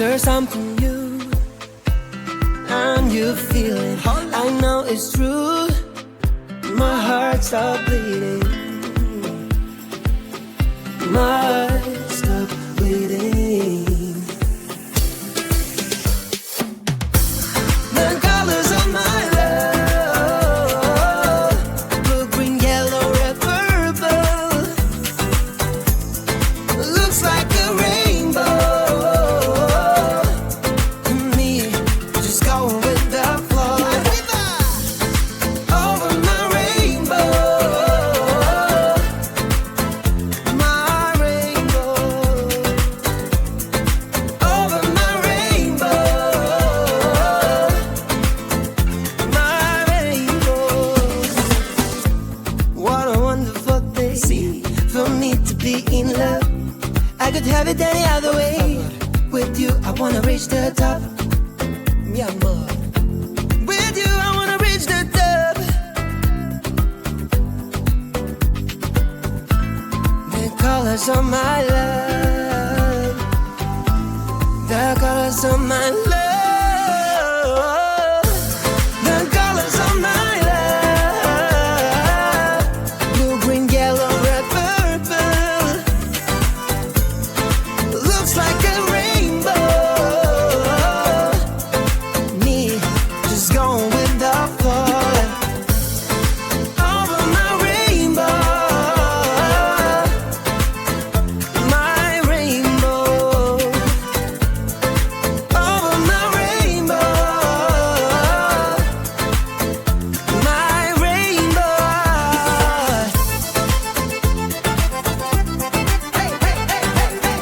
There's something new, and you feel it. I know it's true. My heart stopped bleeding. My heart stopped bleeding. The colors of my love, blue, green, yellow, red, purple. Looks like a rainbow. Me, just going with the flow. Over my rainbow, my rainbow. Over my rainbow, my rainbow. What a wonderful thing for me to be in love. I could have it any other way. With you, I wanna reach the top. Mi amor. With you, I wanna reach the top. The colors of my love. The colors of my love. The colors of my love. Blue, green, yellow, red, purple. Looks like a rainbow. Me, just going with the flow. Over my rainbow, my rainbow. Over my rainbow, my rainbow. Hey, hey, hey, hey, hey.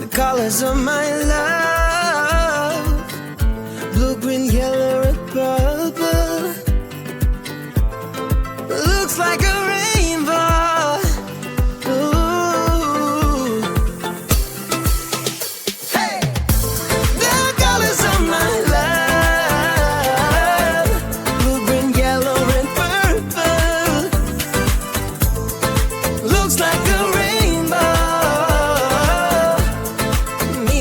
The colors of my love, blue, green, yellow, red, purple. Looks like a rainbow. Ooh. Hey! The colors of my love, blue, green, yellow, red, purple. Looks like a rainbow. Me,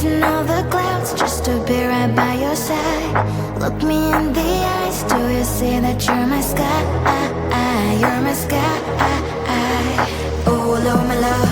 chasing all the clouds just to be right by your side. Look me in the eyes, do you see that you're my sky? You're my sky. Oh, Lord, my love.